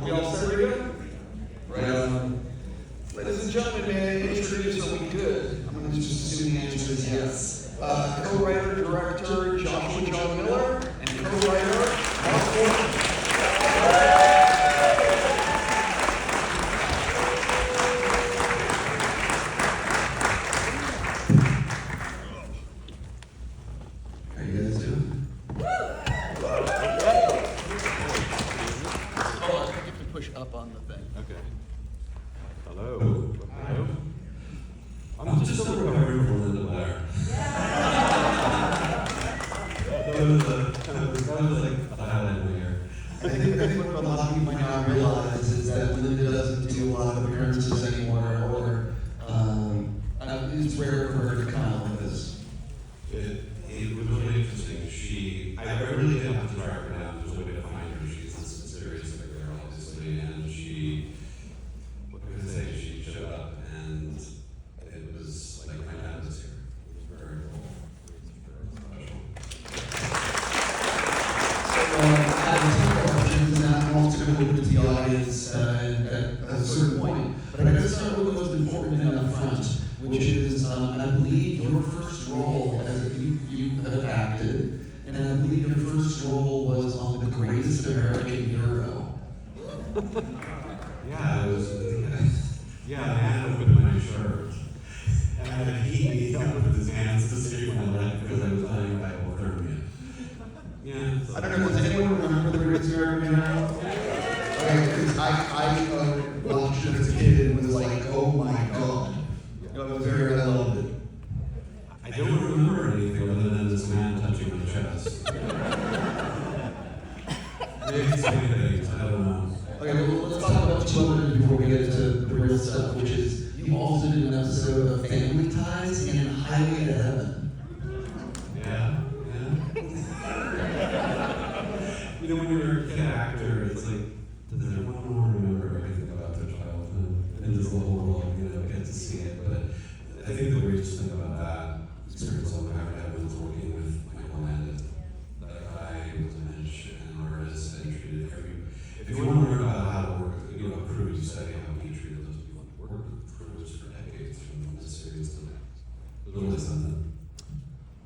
we all set to go? Right on. Ladies and gentlemen, may I introduce, are we good? I'm going to just assume the answer is yes. Co-writer, director, Joshua John Miller, and co-writer, Mark Fortin.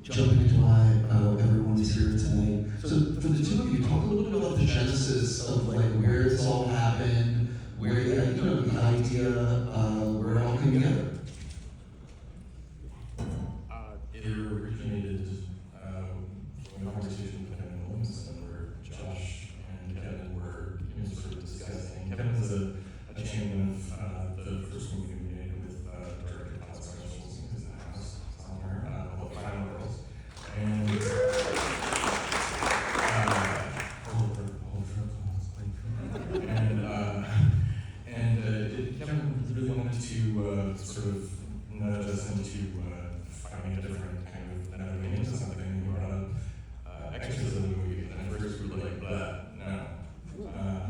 Jumping into why everyone's here tonight. So for the two of you, talk a little bit about the genesis of like where this all happened, where the idea, where it all came together. It originated from a conversation with Kevin Williamson where Josh and Kevin were sort of discussing. Kevin is a chairman of the first movie we made with director Todd Specials in his house somewhere called Final Girls. And Kevin really wanted to sort of nudge us into finding a different kind of another way into something. We brought up Exorcism movie, and at first we were like, no,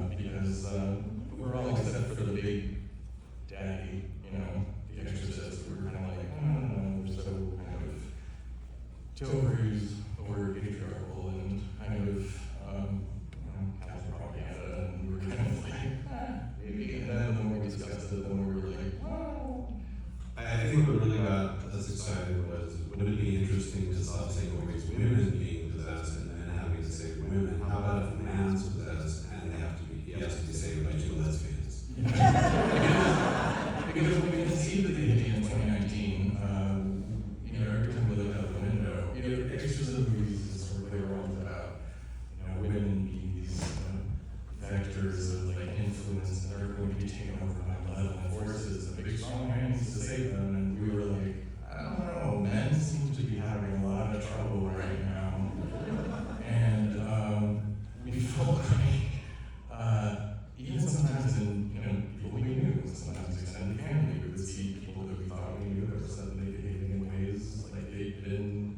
because we're all except for the big daddy, the Exorcist. We were kind of like, no, we're so kind of to overuse the word patriarchal and kind of Catholic propaganda, and we were kind of like, maybe. And then the more we discussed it, the more we were like, wow. I think what really got us excited was, wouldn't it be interesting to stop saying always women being possessed and then having to say women? How about if a man's possessed and he has to be saved by two lesbians? Because when we conceived the idea in 2019, every time we look out the window, exorcism movies is sort of what they were all about. Women being these vectors of like influence, and they're going to be taken over by malevolent forces, and big strong man needs to save them. And we were like, I don't know, men seem to be having a lot of trouble right now. And we felt like, even sometimes in people we knew, sometimes extended family, we would see people that we thought we knew that were suddenly behaving in ways like they'd been,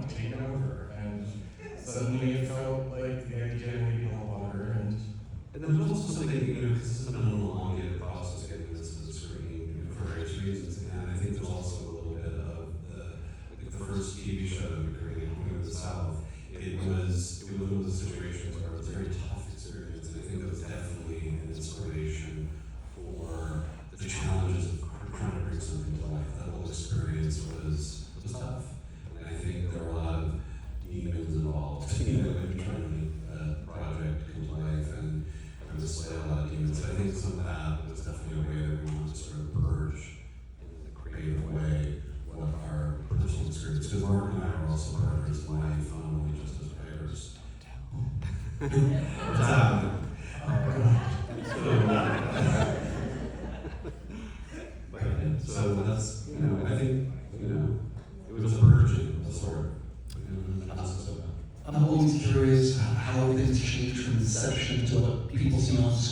taken over. And suddenly it felt like the idea maybe held water. And there was also something, because this has been a little elongated process getting this to the screen for various reasons, and I think there's also a little bit of the first TV show that we created, Home in the South. It was one of those situations where it was a very tough experience, and I think it was definitely, and it's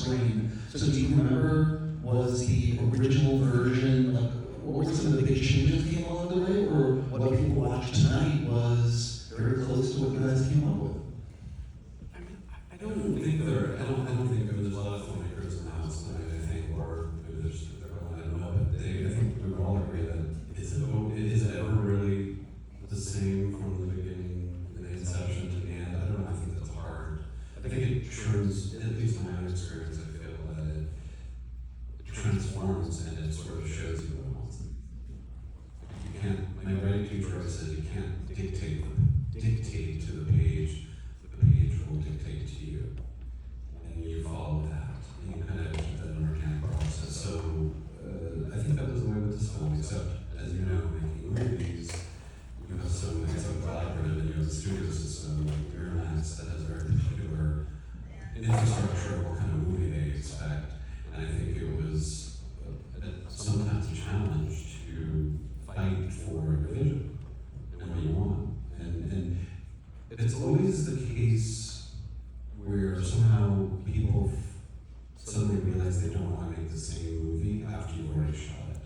screen. So do you remember, was the original version, like, what were some of the big changes that came along the way, or what people watched tonight was very close to what you guys came up with? I don't think there's a lot of filmmakers in the house tonight, I think, or maybe they're going, I don't know, but I think we would all agree that is it ever really the same from the beginning, the inception to the end? I don't know, I think that's hard. I think it turns, at least in my own experience, I feel that it transforms and it sort of shows you what it wants. You can't, my writing teacher always said you can't dictate to the page will dictate to you. And you follow that. And you kind of keep that an organic process. So I think that was the way with this film, except as you know, making movies, you have so collaborative and you have a studio system like Miramax that has very particular infrastructure of what kind of movie they expect. And I think it was sometimes a challenge to fight for your vision and what you want. And it's always the case where somehow people suddenly realize they don't want to make the same movie after you've already shot it.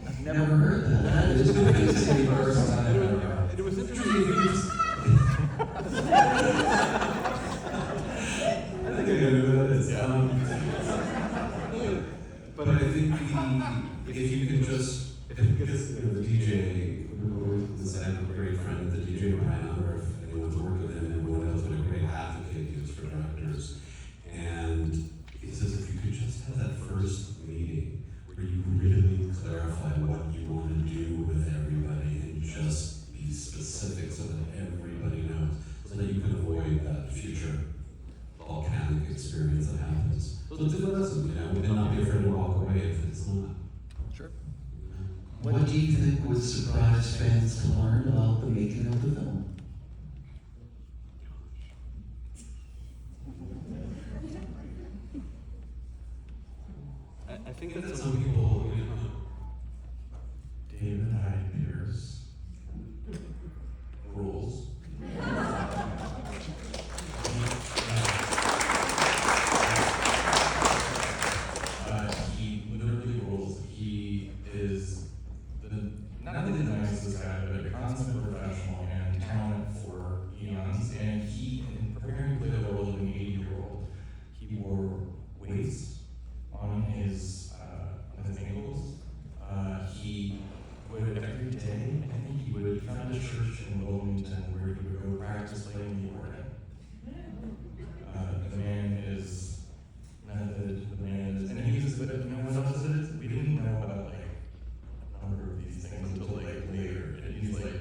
I've never heard that. That is the first time I've ever heard. It was interesting. I think I know who that is. But I think if you can just, because the DJ, this I have a great friend, the DJ Brian, or if anyone's worked with him, everyone knows what a great advocate he is for directors. And he says if you could just have that first meeting where you really clarify what you want to do with everybody and just be specific so that everybody knows, so that you can avoid that future volcanic experience that happens. So it's a good lesson, and not be afraid to walk away if it's not. Sure. What do you think would surprise fans to learn about the making of the film? I think that some people, David Hyde Pierce rules. He literally rules. He is not only the nicest guy, but a consummate professional and talent for eons. And he, in preparing to play the role of an 80-year-old, he wore weights on his ankles. He would every day, I think he found a church in Wilmington where he would go practice playing the organ. The man is method, the man is, and he was, but you know what else it is? We didn't know about like a number of these things until like later. And he's like,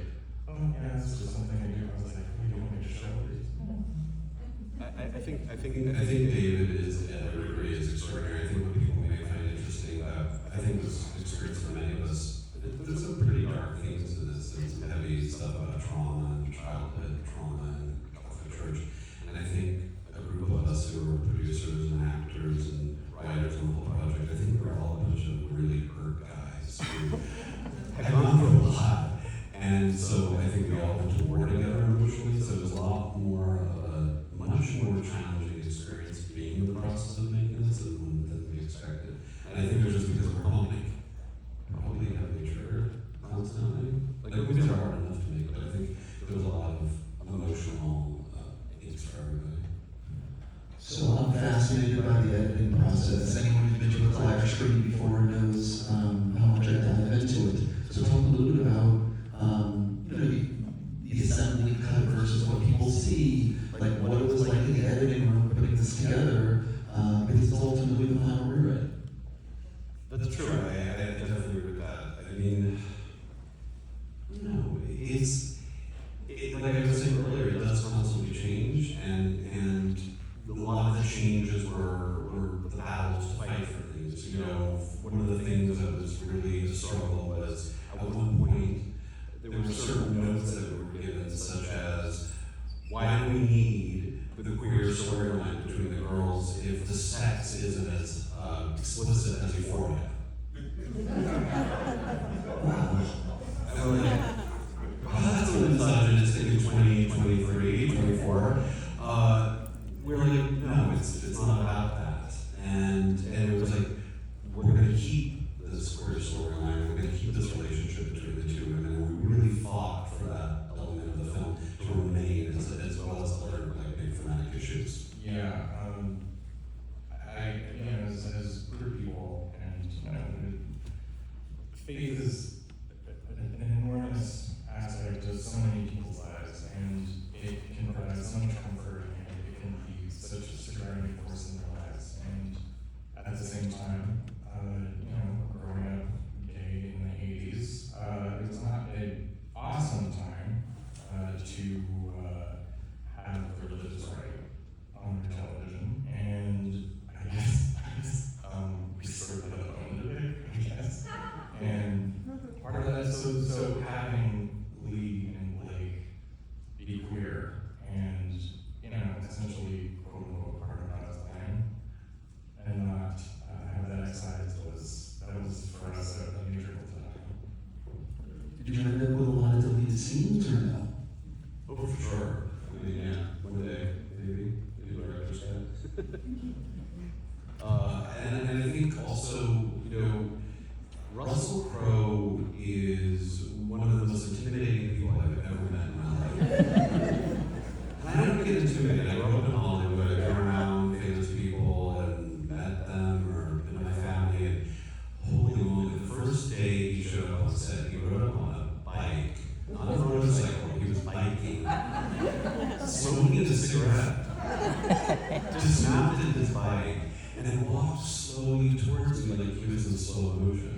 oh yeah, it's just something I do. I was like, oh, you want me to show these? I think David is, at every degree, is extraordinary. I think what people may find interesting, I think this experience for many of us, there's some pretty dark things to this. There's some heavy stuff about trauma and childhood trauma and Catholic Church. And I think a group of us who are producers and actors and writers on the whole project, I think we're all a bunch of really hurt guys who have gone through a lot. And so I think we all went to war together emotionally, so it was a lot more of a much more challenging experience being in the process of making this than we expected. And I think it was just because we're probably heavily triggered constantly. Like movies are hard enough to make, but I think there was a lot of emotional needs for everybody. So I'm fascinated by the editing process. Anyone who's been to a live screen before knows how much I dive into it. So talk a little bit about the assembly cut versus what people see, like what it was like in the editing room putting this together, because it's ultimately the final rewrite. That's true. I definitely agree with that. I mean, no, like I was saying earlier, it does constantly change, and a lot of the changes were the battles to fight for things. You know, one of the things that was really a struggle was at one point there were certain notes that were given, such as, why do we need the queer storyline between the girls if the sex isn't as explicit as Euphoria? I was like, wow, that's really misogynistic in 2023, 24. We're like, no, it's not bike and walked slowly towards me like he was in slow motion.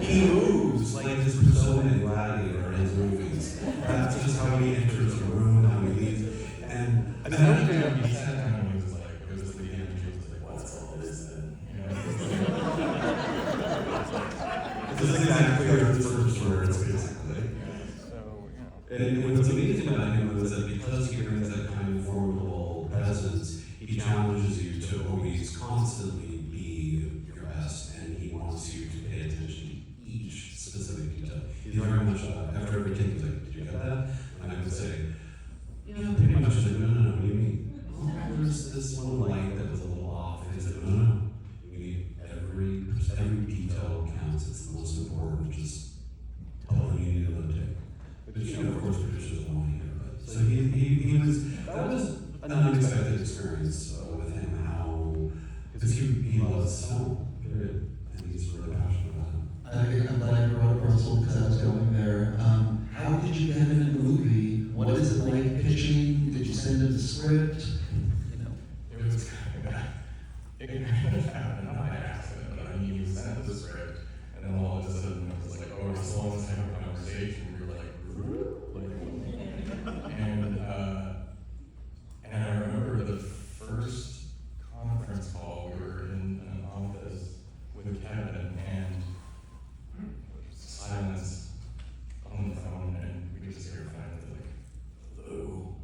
He moves like his persona in Gladiator in his movies. That's just how he enters a room, how he leaves. And I don't think he sat down and he was like, it was the end, he was like, what's all this then? You know? this is exactly what his first words, basically. And what's amazing about him was that because he brings that kind of formidable presence, he challenges you to always constantly be your best, and he wants you to pay attention to each specific detail. He's very much, after every take, he's like, did you get that? And I would say, yeah, pretty much. Like, no, what do you mean? Oh, there's this one light that was a little off. And he's like, no. You need every detail counts. It's the most important. Just tell them you need another take. Which, of course, producers don't want to hear. But so he was, that was an unexpected experience with him, because he loves film, period. And he's really passionate about it. I'm glad you brought up Russell because I was going there. How did you get him in the movie? What is it like pitching? Did you send him the script? You know. It was it kind of happened by accident, but I mean, you sent the script, and then all of a sudden it was like, oh, as long as I have a conversation, we were like, and I remember the first conference call, we were in an office with Kevin, and silence on the phone, and we could just hear finally like, hello.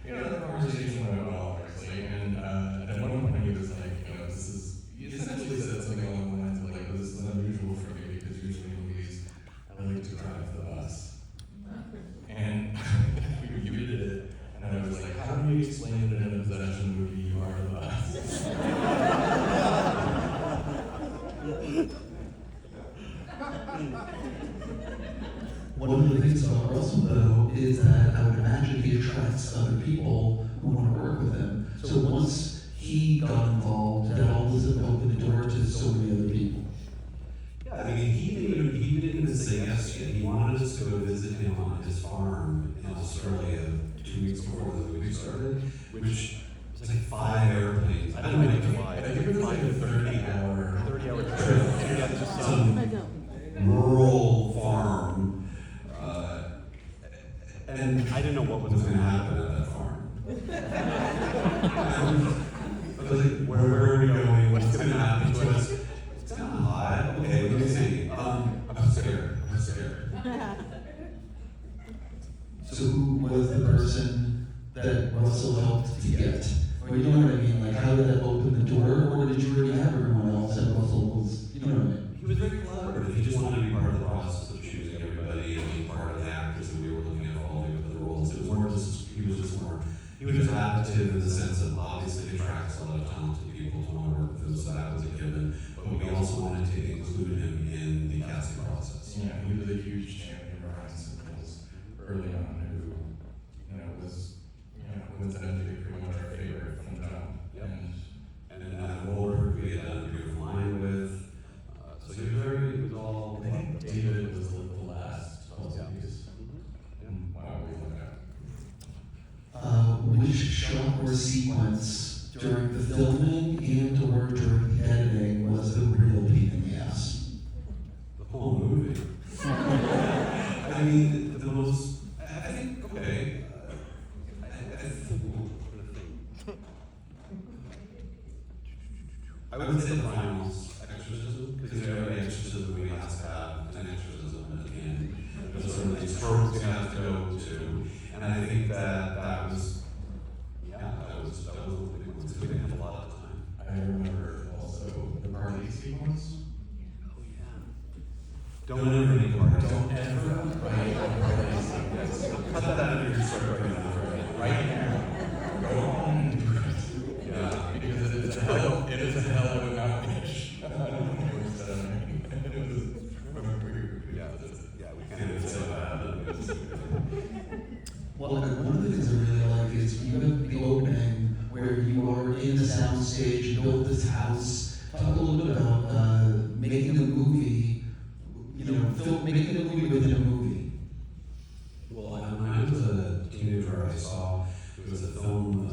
The conversation went well, obviously, and at one point he was like, he essentially said something along the lines of like, this is unusual for me because usually in movies I like to drive the bus. And we muted it, and I was like, how do you explain that in a possession movie you are the bus? One of the things about Russell, though, is that I would imagine he attracts other people who want to work with him. So once he got involved, that all of a sudden opened the door to so many other people. Yeah, I mean, he didn't even say yes yet. He wanted us to go visit him on his farm in Australia 2 weeks before the movie started, which was like 5 airplanes. I don't know how to fly. I think it was like a 30-hour trip to some rural farm. And I didn't know what was going to happen at that farm. I was like, where are we going? What's going to happen to us? It's kind of hot. Okay, let me see. I'm scared. So who was the person that Russell helped to get? Or you know what I mean? Like, how did that open the door? Or did you already have everyone else and Russell was, you know what I mean? He was very collaborative. He just wanted to be part of the process of choosing everybody and being part of the actors that we were looking at for all the roles. It was more just, he was just additive in the sense of obviously he attracts a lot of talented people to want to work with him, so that was a given. But we also wanted to include him in the casting process. Yeah, he was a huge champion behind Signals early on, who, was ended pretty much our favorite from the jump. Yep. And Adam Goldberg we had done a Beautiful Mind with. So it was all. I think David was the last piece. And wow, we look at. Which shot or sequence during the filming and or during the editing was the real pain in the ass? The whole movie. I mean, the most. I think. Okay. I would say the finals exorcism, because every exorcism we have to have an exorcism at the end. There's sort of these tropes we have to go to, and I think that was one of the big ones. We didn't have a lot of time. I remember also the party sequence. Oh yeah. Don't ever make a party. Don't ever write a party sequence. Cut that out of your script right now. Right now. Go on and do it. Yeah. Because it is a hell of an outreach. We can't even say that. Well, one of the things I really like is you have the opening where you are in the soundstage, you built this house. Talk a little bit about making a movie, making a movie within a movie. Well, when I was a teenager, I saw there was a film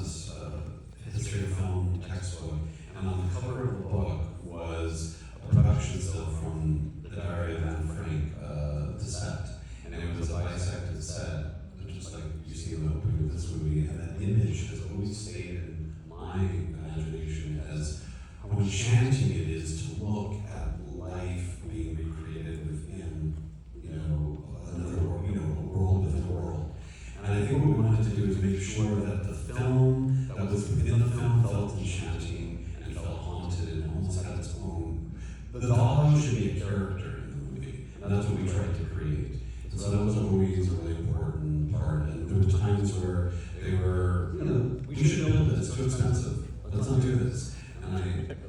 it's too expensive. Let's not do this. And We're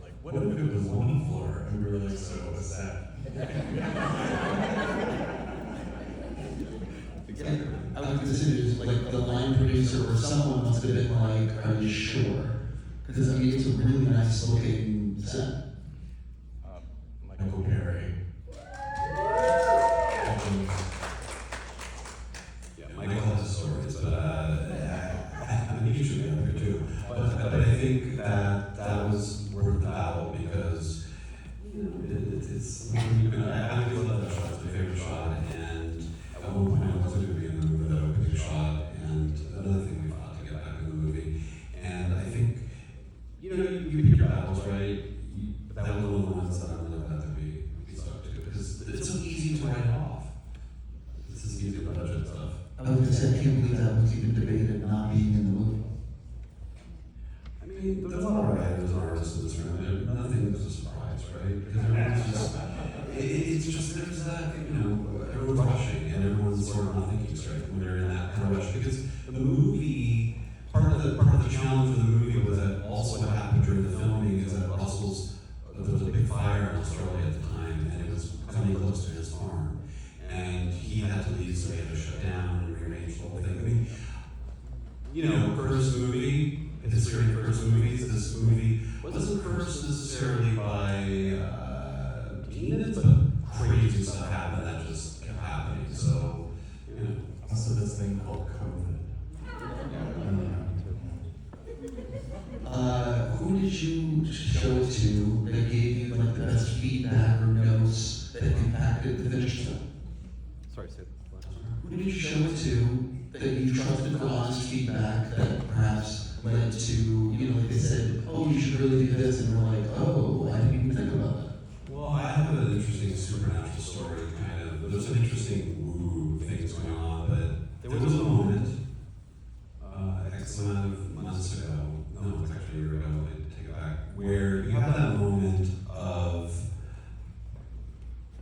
like, what if it was one floor? And we were like, so what's that? I was considered like the line producer or someone must have been like, are you sure? Because I mean, it's a really nice looking set. Michael Perry. yeah, Michael has stories, but I mean, he should be up here too. But I think that was worth the battle because you know it's I really love that shot. It's my favorite shot, and at one point I was going to be in the movie with that opening shot, and another thing we fought to get back in the movie. And I think you know you pick your battles, right? But that was one of the ones that I'm really glad that we stuck to because it's so easy to write off. This is easy budget stuff. I was gonna say, I can't believe that was even debated not being in the movie. I mean, there's a lot of writers and artists in this room, and nothing is a surprise, right? Because everyone's just, it's just, there's that, you know, everyone's rushing, and everyone's sort of not thinking straight when they're in that kind of rush. Because the movie, part of the challenge of the movie was that also what happened during the filming is that Russell's, there was a big fire in Australia at the time, and it was coming close to his farm. And he had to leave, so he had to shut down and rearrange the whole thing. I mean, you know, Curtis movie, the history of Curtis movies, this movie wasn't cursed necessarily by demons, but crazy stuff happened that just kept happening. So, you know. Also this thing called COVID. Who did you show it to that gave you like the best feedback or notes that impacted the finished film? Sorry, say that. Who did you show it to that you trusted for honest feedback that perhaps led to, you know, like they said, oh, you should really do this, and you're like, oh, I didn't even think about that. Well, I have an interesting supernatural story, kind of. There's some interesting woo things going on, but there was a moment, X amount of months ago, no, it was actually a year ago, I take it back, where you have that moment of,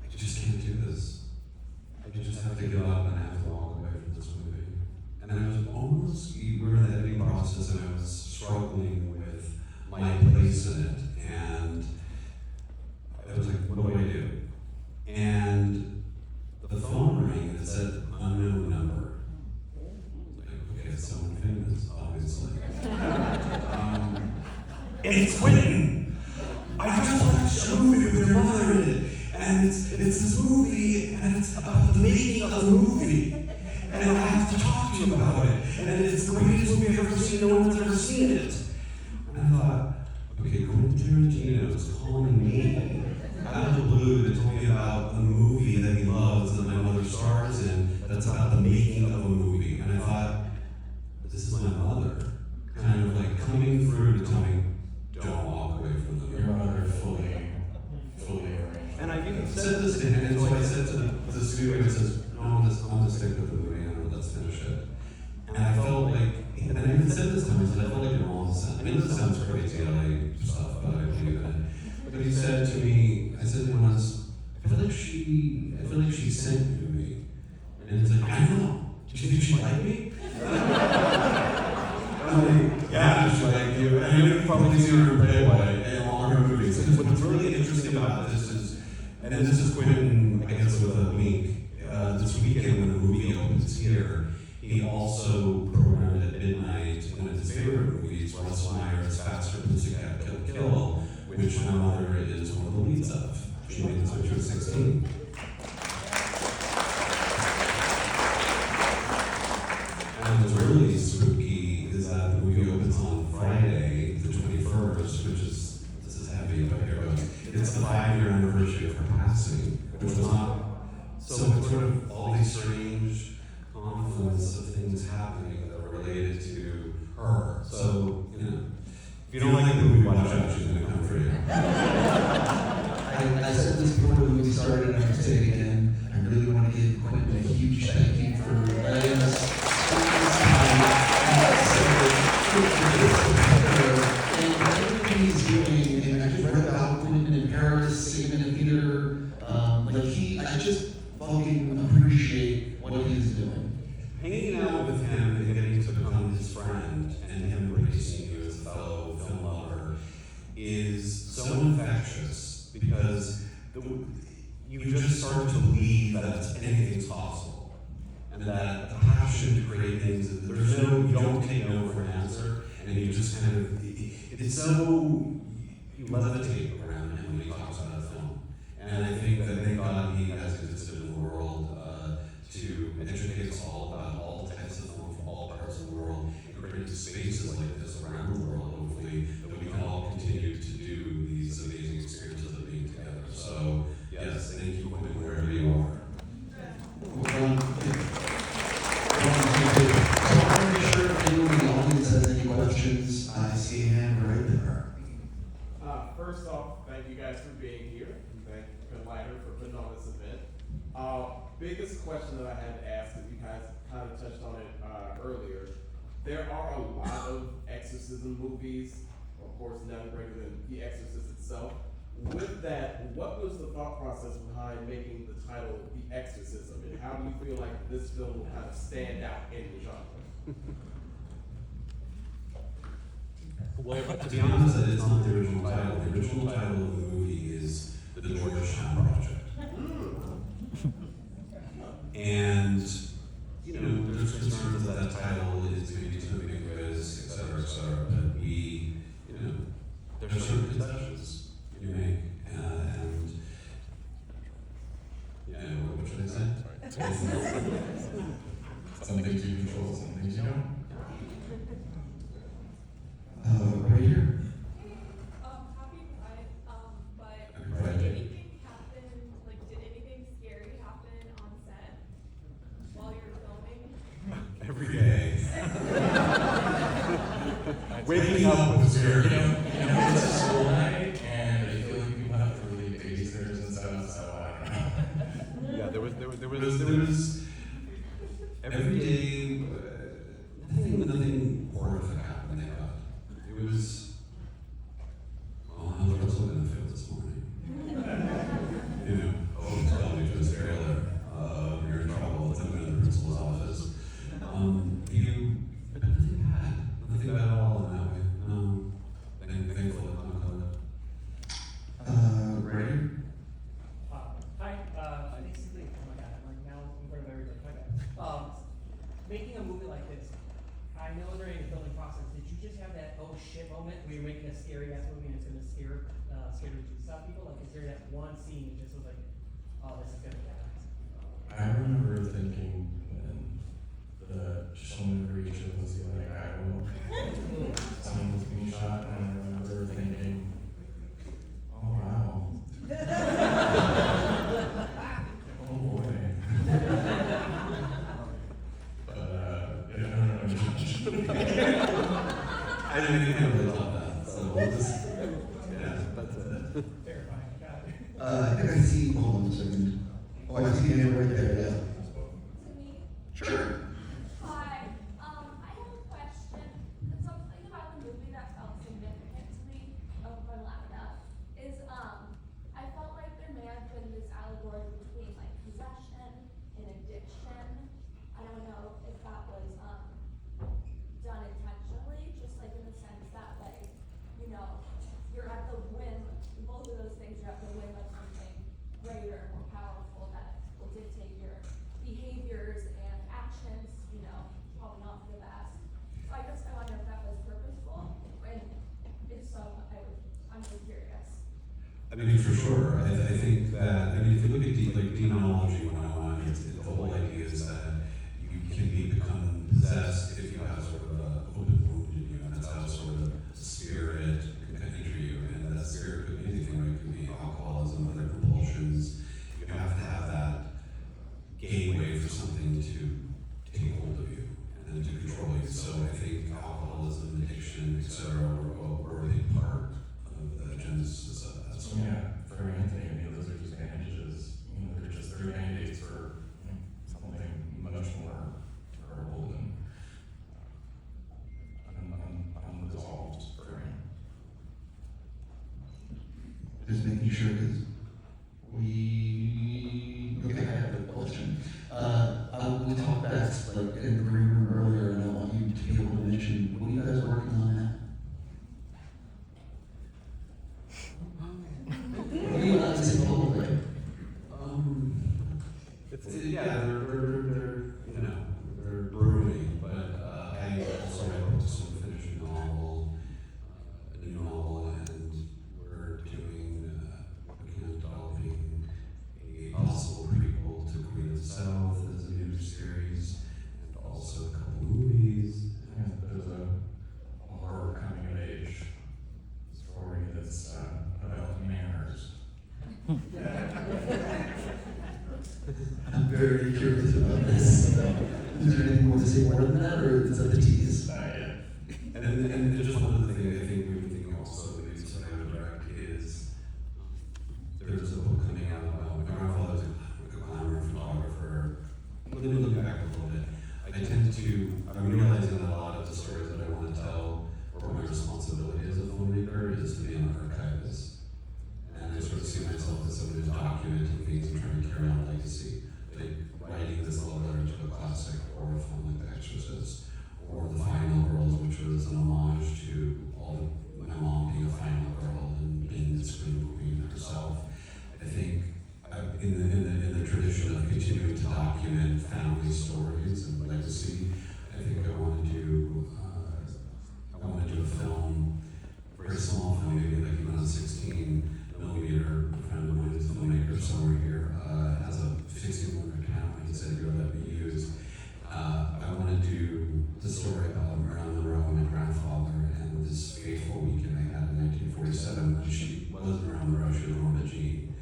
I just can't do this. I just have to give up and I have to walk away from this movie. And I was almost, we were in the editing process and I was struggling with my place in it. And I was like, what do I do? And the phone rang and it said, unknown number. Like, okay, it's someone famous, obviously. It's Quentin! I just watched a movie with your mother in it. And it's this movie, and it's about the making of the movie. And I have to talk to you about it. And it's the greatest movie I've ever seen, no one's ever seen it. And I thought, okay, Quentin Tarantino is calling me out of the blue to tell me about a movie that he loves that my mother stars in, that's about the making of a movie. And I thought, this is my mother, kind of like coming through to tell me, don't walk away from the movie. Your mother fully arranged. And I even said this to him, and so I said to the studio, I says, no, I'm gonna stick with the movie, and let's finish it. And I felt like, and I even said this to him, I said, I felt like you're all in the sense. I know this sounds crazy, LA stuff, but I believe in it. But he said to me, I said to him once, I feel like she sent you to me. And he's like, I know. Do you think she liked me? I'm like, yeah, she liked you. And you've probably seen her in Playboy and all her movies. Because what's really interesting about this is, and this is Quentin, I guess, with a wink. This weekend when the movie opens here, he also programmed at midnight one of his favorite movies, Russell Meyer's Faster Pussycat Kill Kill, which my mother is one of the leads of. She made this when she was 16. And what's really spooky is that the movie opens on Friday, the 21st, which is, this is heavy, but here it goes. It's the 5-year anniversary of her passing, which was not, so it's sort of all these strange confluence of things happening that are related to her. So, you know, if you don't like the movie, watch out, she's gonna come for you. I said this before the movie started, and I can say it again. I really want to give Quentin a huge thank you for letting us and everything he's doing. And I just read about Quentin in Paris, singing in the theater. I just fucking appreciate what he's doing. Hanging out with him and getting to become his friend and him embracing you as a fellow start to believe that anything's possible, and that the passion to create things, there's no, you don't take no for an answer, and you just kind of, it's so, you levitate around him when he talks about a film. And I think that thank God he has existed in the world to educate us all about all types of film from all parts of the world, and create spaces like this around the world, hopefully, that we can all continue to do these amazing experiences of being together. So, yes, thank you, Quinn, wherever you are. So I want to make sure if anyone in the audience has any questions. I see a hand right there. First off, thank you guys for being here. And thank you, Lighter, for putting on this event. Biggest question that I had to ask, because you guys kind of touched on it earlier. There are a lot of exorcism movies, of course, none greater than The Exorcist itself. With that, what was the thought process behind making the title The Exorcism, and how do you feel like this film will kind of stand out in the genre? Well, To be honest, that it's not the original title. The original title of the movie is The Georgetown Project. And, you know, there's concerns that that title is maybe too ambiguous, et cetera, but we, you know, there's certain concessions you make, and, yeah, what should I say? Some things you control, some things you don't. Right here. Happy Pride, but Pride did Day. anything happen, like, did anything scary happen on set while you were filming? Every day. Waking up with fear, it's a school night, and I feel like people have to really babysitters and stuff, so I don't know. yeah, there was Every day, nothing horrific happened, thank God. It was, oh, I was looking at the film this morning. You know, tell me to this trailer, you're in trouble, it's in the principal's office. But nothing bad at all in that way, no. Thankfully, Right here. Hi, basically, oh my god, I'm like now in front of everybody, my bad. Making a movie like this, I know during the filming process, did you just have that oh shit moment where you're making a scary ass movie and it's gonna scare the juice out of people? Like, is there that one scene that just was like, oh, this is gonna be badass? I remember thinking when the Schoenberg show was like, someone was being shot, and I remember thinking, oh wow. Oh boy. But, I didn't even really thought that, so we'll just, yeah, that's it. Terrifying, got it. I think I see, hold on a second. Oh, I see a hand right there, yeah. To me, Sure. hi, I have a question. Something about the movie that felt significant to me, if I'm loud enough, is, I felt like there may have been this allegory between, like, possession and addiction. I don't know if that was, done intentionally, just like in the sense that, like, you know, you're at the whim, both of those things, you're at the whim of something greater, more powerful that will dictate your behaviors and actions, you know, probably not for the best. So I guess I wonder if that was purposeful, and if so, I'm just curious. I mean, for sure. I think that, I mean, if you look at demonology 101, the whole idea is that you can become possessed if you have sort of an open wound in you, and that's how sort of spirit can enter you. And that spirit could be anything, right? It could be alcoholism, other compulsions. You have to have that gateway for something to take hold of you and to control you. So I think alcoholism, addiction, etc., were a big part of the genesis of that. So yeah, for Anthony, I mean, those are just bandages. You know, they're just band-aids for something much more terrible than unresolved for him. Just making sure, because okay, I have a question. We talked back, like, in the green room earlier, and I want you to be able to mention, what are you guys working on now? What are you allowed to say publicly? I'm very curious about this. Is there anything more to say more than that, or is that the tease? And just one other thing I think we've been thinking also that maybe something I would direct is there's a book coming out about my grandfather's a glamour photographer. Let me look back a little bit. I'm realizing that a lot of the stories that I want to tell, or my responsibility as a filmmaker, is to be an archivist. And I sort of see myself as someone who's documenting things and trying to carry on a legacy. Like writing this love letter to a classic horror film like The Exorcist, or The Final Girls, which was an homage to my mom being a final girl and being the scream queen herself. I think in the tradition of continuing to document family stories and legacy, I think I want to do a film, a very small film, maybe like even a 16 millimeter. A friend of mine is a filmmaker somewhere here, has a 16mm camera. He said, "You'll let me use." I want to do the story about Marilyn Monroe, my grandfather, and this fateful weekend they had in 1947 when she was Marilyn Monroe, she was Norma Jean.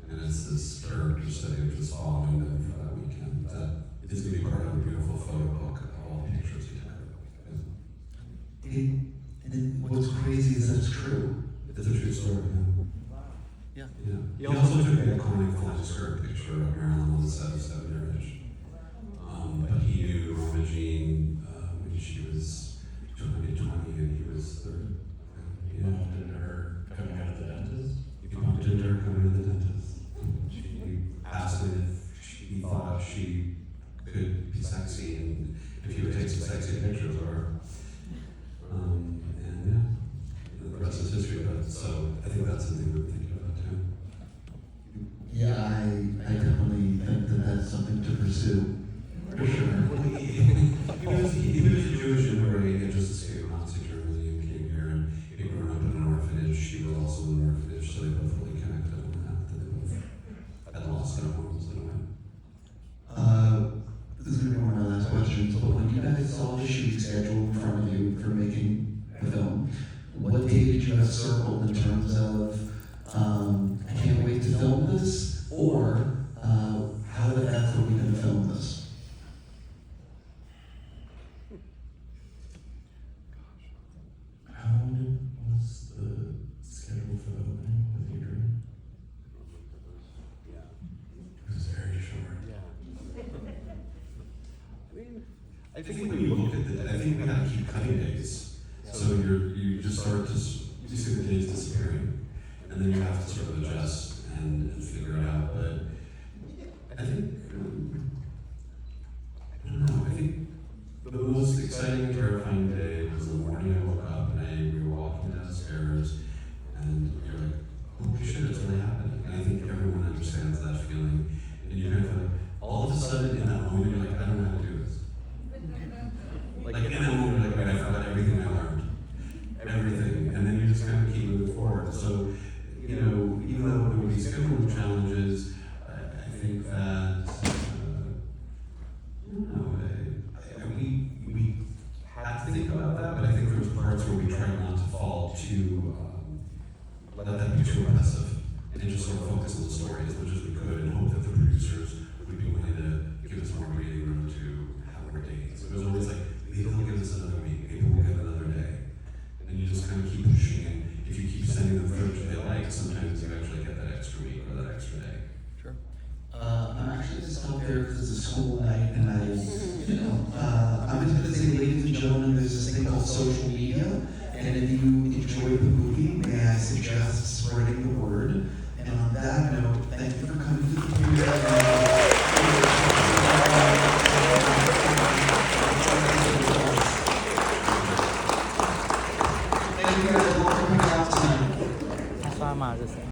And it's this character study which was following them for that weekend. That is going to be part of a beautiful photo book of all the pictures we took. And then what's crazy is that it's true. It's a true story, Yeah. yeah. He also took the iconic flying skirt picture of Marilyn on the 77 image. But he knew Norma Jean when she was 20 and he was 30. You bumped into her coming out of the dentist? He bumped into her coming to the dentist. She asked him if he thought she could be sexy and if he would take some sexy pictures of her. And yeah, the rest is history. But so I think that's something we're thinking about too. Yeah, I definitely think that that's something to pursue. For sure. He was Jewish immigrant and just escaped Nazi Germany and came here and he grew up in an orphanage. She was also in an orphanage, so they both really connected on that. They both had lost their homes in a way. This is going to be one of my last questions, but when you guys saw the shoot schedule in front of you for making the film, what date did you have circled in terms of, I can't wait to film this, or how the F are we going to film this? How was the schedule for the opening of the theater? It was very short. I think when you look at I think we have to keep cutting days. So you just start to, you see the days disappearing. And then you have to sort of adjust and figure it out. But I think, I don't know, I think the most exciting and terrifying day was the morning I woke up and we were walking downstairs and you're like, holy shit, it's really happening. And I think everyone understands that feeling. And you kind of like, all of a sudden in that moment, you're like, I don't know how to do this. Like in that moment, you're like, right, I forgot everything I learned. Everything. And then you just kind of keep moving forward. So, you know, even though there would be scheduling challenges, I think that, I don't know, we had to think about that, but I think there was parts where we tried not to fall too, let that be too aggressive, and just sort of focus on the story as much as we could and hope that the producers would be willing to give us more breathing room to have more days. It was always like, maybe they'll give us another week, maybe we'll get another day. And you just kind of keep pushing, and if you keep sending them footage they like, sometimes you actually get that extra week or that extra day. Sure. I'm actually just out there because it's a school night, and I'm just going to say, ladies and gentlemen, there's this thing called social media, and if you enjoy the movie, may I suggest spreading the word. And on that note, thank you for coming to the theater. Thank you guys all for coming out tonight. That's why I'm out of this.